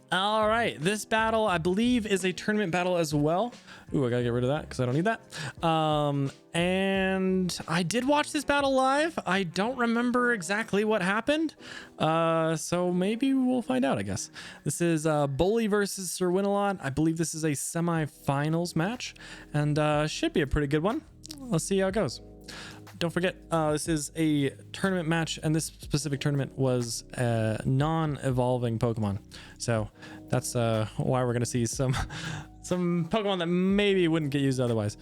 All right, this battle I believe is a tournament battle as well. Ooh, I gotta get rid of that because I don't need that. And I did watch this battle live. I don't remember exactly what happened, so maybe we'll find out, I guess. This is Bully versus Sir Winalot. I believe this is a semi-finals match, and should be a pretty good one. Let's see how it goes. Don't forget, this is a tournament match, and this specific tournament was non-evolving Pokemon. So that's why we're going to see some Pokemon that maybe wouldn't get used otherwise.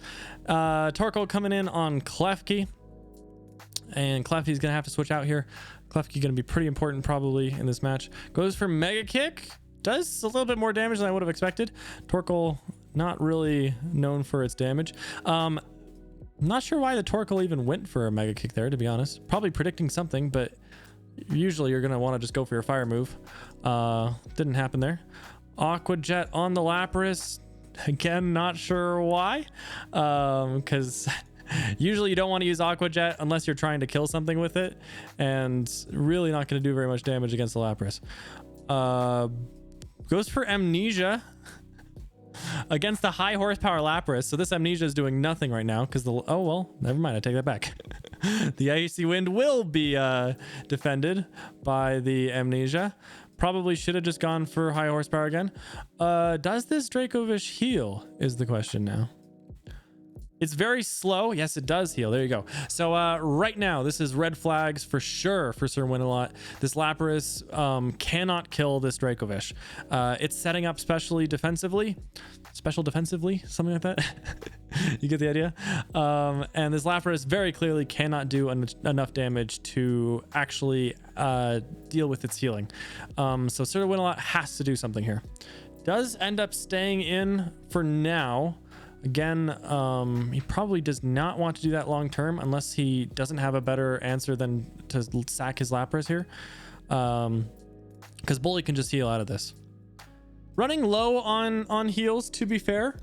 Torkoal coming in on Klefki, and Klefki's going to have to switch out here. Klefki going to be pretty important probably in this match. Goes for Mega Kick. Does a little bit more damage than I would have expected. Torkoal, not really known for its damage. I'm not sure why the Torkoal even went for a Mega Kick there, to be honest. Probably predicting something, but usually you're going to want to just go for your fire move. Didn't happen there. Aqua Jet on the Lapras. Again, not sure why. Because usually you don't want to use Aqua Jet unless you're trying to kill something with it. And really not going to do very much damage against the Lapras. Goes for Amnesia against the high horsepower Lapras. So this Amnesia is doing nothing right now because oh well, never mind, I take that back. The Icy Wind will be defended by the Amnesia. Probably should have just gone for high horsepower again. Does this Dracovish heal is the question now. It's very slow. Yes, it does heal. There you go. So right now, this is red flags for sure for Sir Winalot. This Lapras cannot kill this Dracovish. It's setting up special defensively, something like that. You get the idea. And this Lapras very clearly cannot do enough damage to actually deal with its healing. So Sir Winalot has to do something here. Does end up staying in for now. Again, he probably does not want to do that long term unless he doesn't have a better answer than to sack his Lapras here. Because Bully can just heal out of this. Running low on heals, to be fair.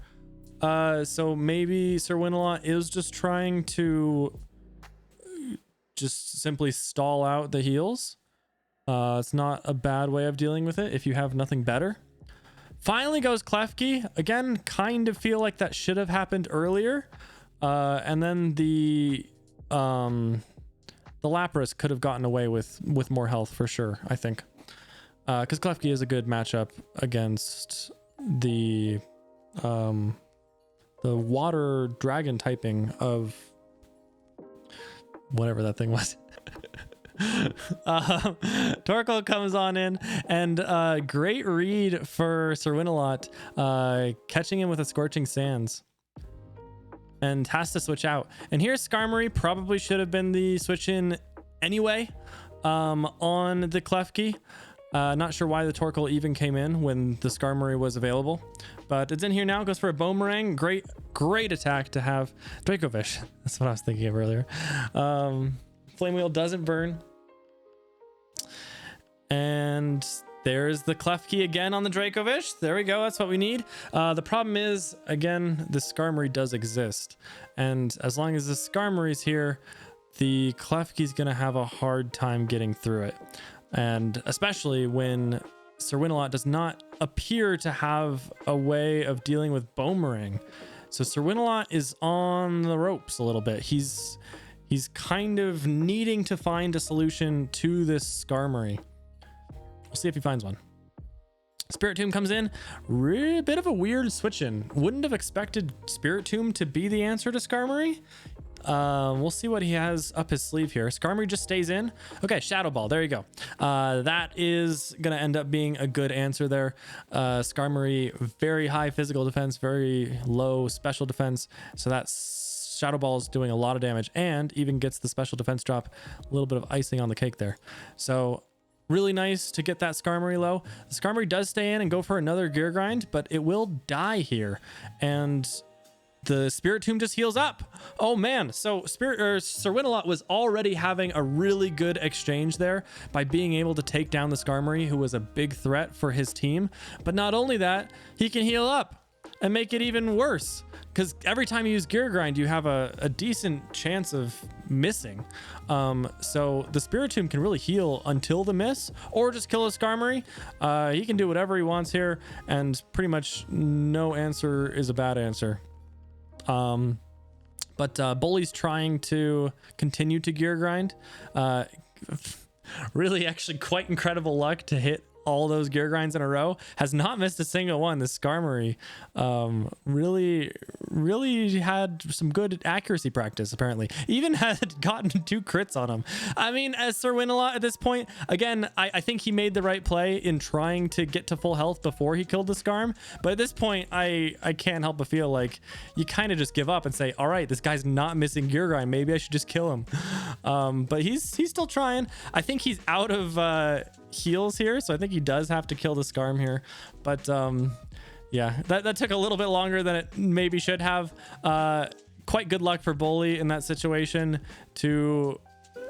So maybe Sir Winalot is just trying to just simply stall out the heals. It's not a bad way of dealing with it if you have nothing better. Finally goes Klefki. Again, kind of feel like that should have happened earlier. And then the Lapras could have gotten away with more health for sure, I think. Because Klefki is a good matchup against the water dragon typing of whatever that thing was. Torkoal comes on in, and great read for Sir Winalot, catching him with a Scorching Sands, and has to switch out. And here's Skarmory. Probably should have been the switch in anyway on the Klefki. Not sure why the Torkoal even came in when the Skarmory was available, but it's in here now. Goes for a Boomerang. Great attack to have. Dracovish. That's what I was thinking of earlier. Flame Wheel doesn't burn. And there's the Klefki again on the Dracovish. There we go. That's what we need. The problem is, again, the Skarmory does exist. And as long as the Skarmory's here, the Klefki's going to have a hard time getting through it. And especially when Sir Winalot does not appear to have a way of dealing with Boomerang. So Sir Winalot is on the ropes a little bit. He's kind of needing to find a solution to this Skarmory. We'll see if he finds one. Spiritomb comes in. Bit of a weird switch in. Wouldn't have expected Spiritomb to be the answer to Skarmory. We'll see what he has up his sleeve here. Skarmory just stays in. Okay, Shadow Ball. There you go. That is going to end up being a good answer there. Skarmory, very high physical defense, very low special defense. So that's Shadow Ball is doing a lot of damage and even gets the special defense drop. A little bit of icing on the cake there. So really nice to get that Skarmory low. The Skarmory does stay in and go for another Gear Grind, but it will die here. And the Spiritomb just heals up. Oh man, so Sir Winalot was already having a really good exchange there by being able to take down the Skarmory, who was a big threat for his team. But not only that, he can heal up. and make it even worse. Because every time you use Gear Grind, you have a decent chance of missing. So the Spiritomb can really heal until the miss, or just kill a Skarmory. He can do whatever he wants here, and pretty much no answer is a bad answer. But Bully's trying to continue to Gear Grind. Really, actually quite incredible luck to hit all those Gear Grinds in a row. Has not missed a single one. This Skarmory really had some good accuracy practice, apparently. Even had gotten 2 crits on him. I mean, as Sir Win-A-Lot at this point, again, I think he made the right play in trying to get to full health before he killed the Skarm. But at this point, I can't help but feel like you kind of just give up and say, all right, this guy's not missing Gear Grind. Maybe I should just kill him. But he's still trying. I think he's out of heals here, so I think he does have to kill the Skarm here. But yeah, that took a little bit longer than it maybe should have. Quite good luck for Bully in that situation to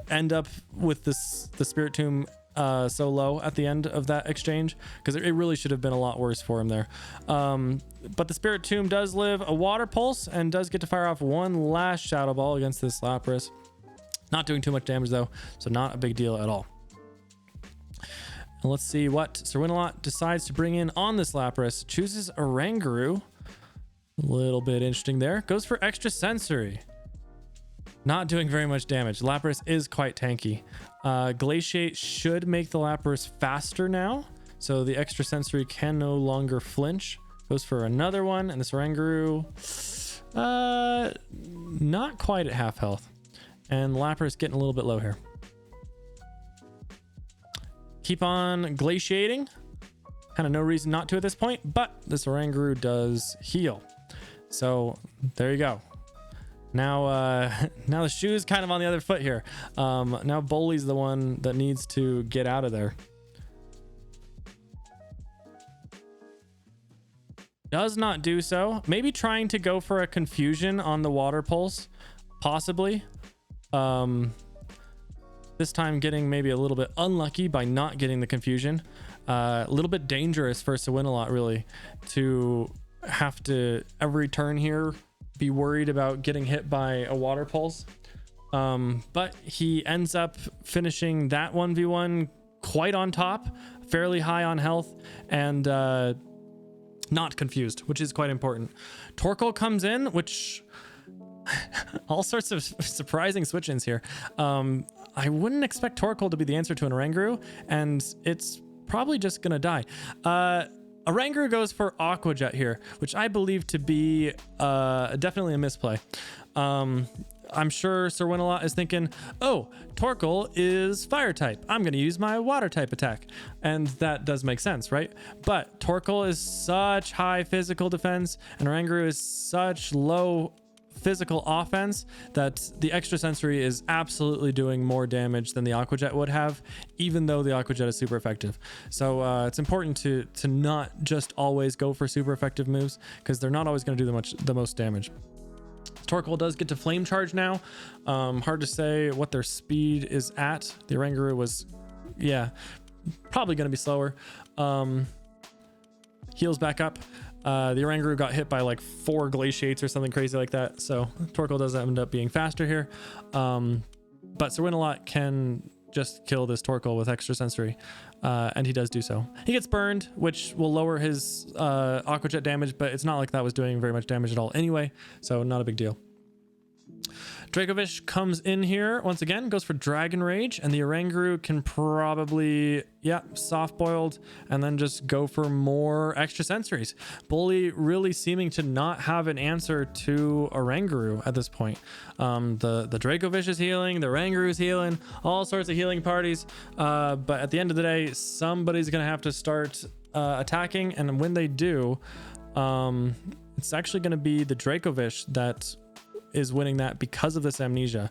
end up with the Spiritomb so low at the end of that exchange, because it really should have been a lot worse for him there. But the Spiritomb does live a Water Pulse and does get to fire off one last Shadow Ball against this Lapras. Not doing too much damage though, so not a big deal at all. And let's see what Sir Win-A-Lot decides to bring in on this Lapras. Chooses Oranguru. A little bit interesting there. Goes for Extra Sensory. Not doing very much damage. Lapras is quite tanky. Glaciate should make the Lapras faster now, so the Extra Sensory can no longer flinch. Goes for another one, and this Oranguru not quite at half health. And Lapras getting a little bit low here. Keep on glaciating. Kind of no reason not to at this point, but this Oranguru does heal. So there you go. Now now the shoe's kind of on the other foot here. Now Bully's the one that needs to get out of there. Does not do so. Maybe trying to go for a confusion on the Water Pulse, possibly. This time getting maybe a little bit unlucky by not getting the confusion. A little bit dangerous for Sir Win-A-Lot, really, to have to every turn here be worried about getting hit by a Water Pulse. But he ends up finishing that 1v1 quite on top, fairly high on health, and not confused, which is quite important. Torkoal comes in, which all sorts of surprising switch-ins here. I wouldn't expect Torkoal to be the answer to an Oranguru, and it's probably just gonna die. Oranguru goes for Aqua Jet here, which I believe to be definitely a misplay. I'm sure Sir Win-A-Lot is thinking, oh, Torkoal is fire type. I'm going to use my water type attack. And that does make sense, right? But Torkoal is such high physical defense, and Oranguru is such low physical offense that the Extra Sensory is absolutely doing more damage than the Aqua Jet would have, even though the Aqua Jet is super effective. So it's important to not just always go for super effective moves, because they're not always going to do the most damage. Torkoal does get to Flame Charge now. Hard to say what their speed is at. The Oranguru was, yeah, probably going to be slower. Heals back up. The Oranguru got hit by like 4 Glaciates or something crazy like that. So Torkoal does end up being faster here. But Sir Win-A-Lot can just kill this Torkoal with Extra Sensory. And he does do so. He gets burned, which will lower his Aqua Jet damage, but it's not like that was doing very much damage at all anyway. So not a big deal. Dracovish comes in here once again, goes for Dragon Rage, and the Oranguru can probably, yeah, soft boiled and then just go for more Extra Sensories. Bully really seeming to not have an answer to Oranguru at this point. The Dracovish is healing, the Oranguru is healing, all sorts of healing parties. But at the end of the day, somebody's gonna have to start attacking, and when they do, it's actually gonna be the Dracovish that is winning that because of this Amnesia.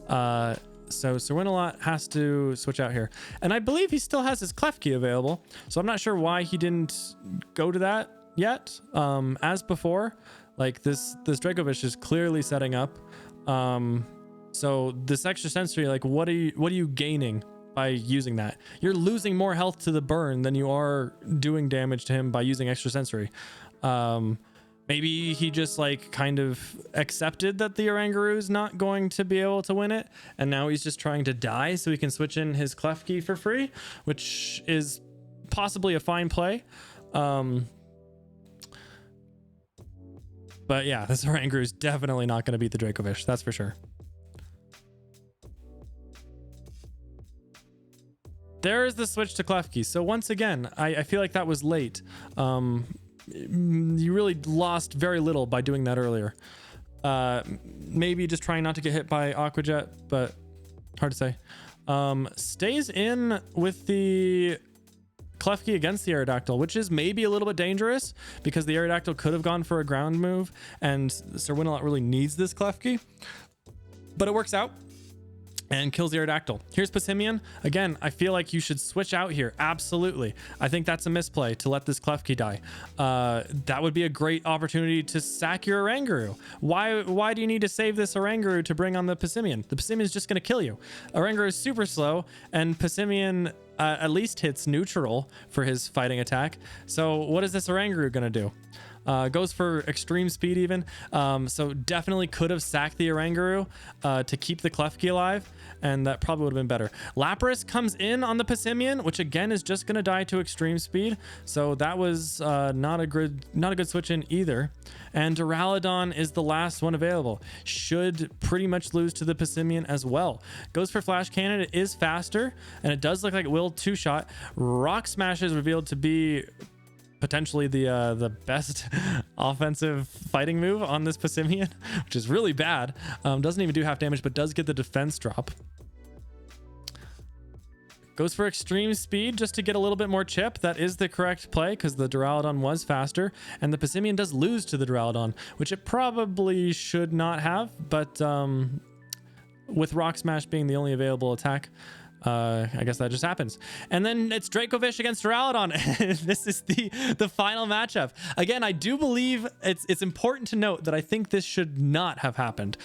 So Sir Win-A-Lot has to switch out here, and I believe he still has his Klefki available, so I'm not sure why he didn't go to that yet. As before, like this Dracovish is clearly setting up. So this Extra Sensory, like what are you gaining by using that? You're losing more health to the burn than you are doing damage to him by using Extra Sensory. Maybe he just like kind of accepted that the Oranguru is not going to be able to win it, and now he's just trying to die so he can switch in his Klefki for free, which is possibly a fine play. But yeah, this Oranguru is definitely not going to beat the Dracovish, that's for sure. There is the switch to Klefki. So once again, I feel like that was late. You really lost very little by doing that earlier. Maybe just trying not to get hit by Aqua Jet, but hard to say. Stays in with the Klefki against the Aerodactyl, which is maybe a little bit dangerous because the Aerodactyl could have gone for a ground move, and Sir Winalot really needs this Klefki. But it works out and kills the Aerodactyl. Here's Passimian. Again, I feel like you should switch out here. Absolutely. I think that's a misplay to let this Klefki die. That would be a great opportunity to sack your Oranguru. Why do you need to save this Oranguru to bring on the Passimian? The Passimian is just going to kill you. Oranguru is super slow, and Passimian at least hits neutral for his fighting attack. So what is this Oranguru going to do? Goes for extreme speed even. So definitely could have sacked the Oranguru to keep the Klefki alive, and that probably would have been better. Lapras comes in on the Passimian, which again is just going to die to extreme speed. So that was not a good switch in either. And Duraludon is the last one available. Should pretty much lose to the Passimian as well. Goes for Flash Cannon. It is faster, and it does look like it will two-shot. Rock Smash is revealed to be potentially the best offensive fighting move on this Passimian, which is really bad. Doesn't even do half damage, but does get the defense drop. Goes for extreme speed just to get a little bit more chip. That is the correct play because the Duraludon was faster, and the Passimian does lose to the Duraludon, which it probably should not have, but with Rock Smash being the only available attack, I guess that just happens. And then it's Dracovish against Duraludon. This is the final matchup. Again, I do believe it's important to note that I think this should not have happened.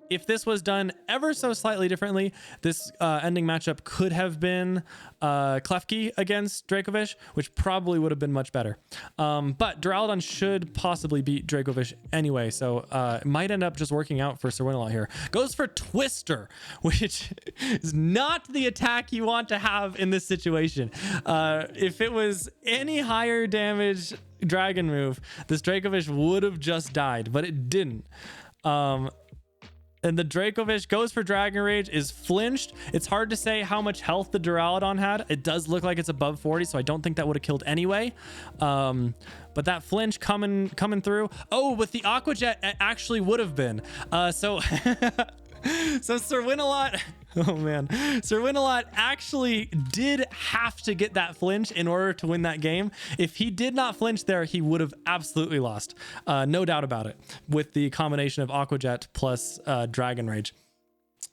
If this was done ever so slightly differently, this ending matchup could have been Klefki against Dracovish, which probably would have been much better. But Duraludon should possibly beat Dracovish anyway, so it might end up just working out for Sir Winalot here. Goes for Twister, which is not the attack you want to have in this situation. If it was any higher damage dragon move, this Dracovish would have just died, but it didn't. And the Dracovish goes for Dragon Rage, is flinched. It's hard to say how much health the Duraludon had. It does look like it's above 40, so I don't think that would have killed anyway. But that flinch coming through. Oh, with the Aqua Jet, it actually would have been. So Sir Winalot, oh man, Sir Winalot actually did have to get that flinch in order to win that game. If he did not flinch there, he would have absolutely lost. No doubt about it, with the combination of Aqua Jet plus Dragon Rage.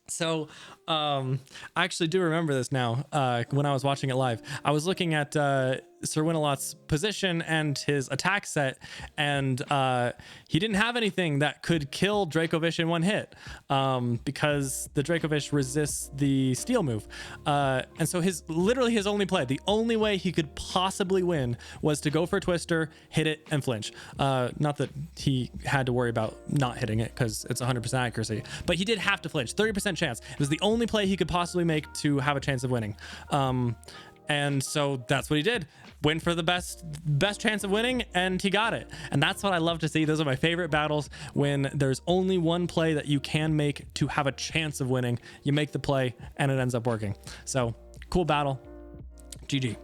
So I actually do remember this now. When I was watching it live, I was looking at Sir Winalot's position and his attack set, and he didn't have anything that could kill Dracovish in one hit, because the Dracovish resists the steel move, and so literally his only play, the only way he could possibly win, was to go for a Twister, hit it, and flinch. Not that he had to worry about not hitting it because it's 100% accuracy, but he did have to flinch. 30% chance. It was the only play he could possibly make to have a chance of winning. And so that's what he did. Went for the best chance of winning, and he got it. And that's what I love to see. Those are my favorite battles, when there's only one play that you can make to have a chance of winning. You make the play and it ends up working. So cool battle. GG.